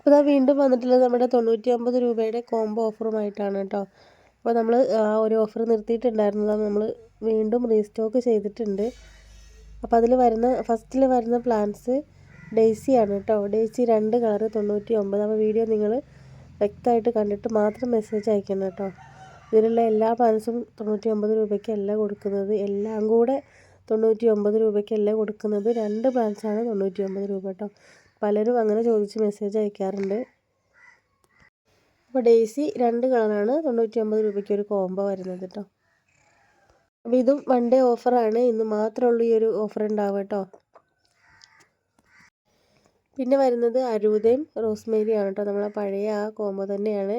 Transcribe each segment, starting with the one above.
അപ്പോൾ ഇതാ വീണ്ടും വന്നിട്ടുള്ളത് നമ്മുടെ 99 രൂപയുടെ കോംബോ ഓഫറുമായിട്ടാണ് കേട്ടോ. അപ്പോൾ നമ്മൾ ഒരു ഓഫർ നിർത്തിയിട്ടുണ്ടായിരുന്നത് നമ്മൾ വീണ്ടും റീസ്റ്റോക്ക് ചെയ്തിട്ടുണ്ട്. അപ്പോൾ അതിൽ വരുന്ന ഫസ്റ്റിൽ വരുന്ന പ്ലാൻസ് ഡെയ്സിയാണ് കേട്ടോ. Daisy 2 colour 99. അപ്പോൾ വീഡിയോ നിങ്ങൾ വ്യക്തമായിട്ട് കണ്ടിട്ട് മാത്രം മെസ്സേജ് അയക്കണം കേട്ടോ. ഇതിലുള്ള എല്ലാ പ്ലാൻസും 99 രൂപയ്ക്കല്ല കൊടുക്കുന്നത്, എല്ലാം കൂടെ 99 രൂപയ്ക്കല്ല കൊടുക്കുന്നത്. 2 പ്ലാൻസാണ് 99 രൂപ കേട്ടോ. പലരും അങ്ങനെ ചോദിച്ച് മെസ്സേജ് അയക്കാറുണ്ട്. അപ്പോൾ ഡെയ്സി 2 കളറാണ് 99 രൂപയ്ക്ക് ഒരു കോംബോ വരുന്നത് കേട്ടോ. അപ്പോൾ ഇതും 1 ഡേ ഓഫറാണ്, ഇന്ന് മാത്രമേ ഉള്ളൂ ഈ ഒരു ഓഫർ ഉണ്ടാവുക കേട്ടോ. പിന്നെ വരുന്നത് അരൂതയും റോസ്മേരിയാണ് കേട്ടോ. നമ്മളെ പഴയ ആ കോംബോ തന്നെയാണ്.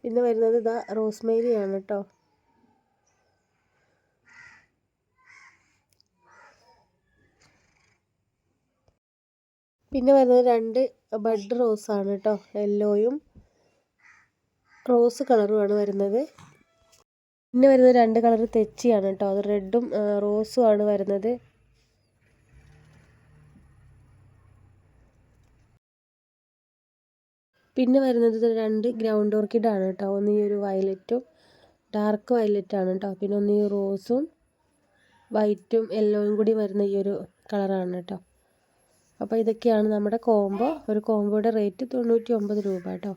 പിന്നെ വരുന്നത് ഇതാ റോസ്മേരിയാണ് കേട്ടോ. പിന്നെ വരുന്നത് 2 ബഡ് റോസാണ് കേട്ടോ. യെല്ലോയും റോസ് കളറുമാണ് വരുന്നത്. പിന്നെ വരുന്നത് 2 കളർ തെച്ചിയാണ് കേട്ടോ. അത് റെഡും റോസും ആണ് വരുന്നത്. പിന്നെ വരുന്നത് 2 ഗ്രൗണ്ട് ഓർക്കിഡാണ് കേട്ടോ. ഒന്ന് ഈ ഒരു വയലറ്റും ഡാർക്ക് വയലറ്റാണ് കേട്ടോ. പിന്നെ ഒന്ന് ഈ റോസും വൈറ്റും യെല്ലോയും കൂടി വരുന്ന ഈ ഒരു കളറാണ് കേട്ടോ. അപ്പോൾ ഇതൊക്കെയാണ് നമ്മുടെ കോംബോ. ഒരു കോംബോയുടെ റേറ്റ് 99 രൂപ കേട്ടോ.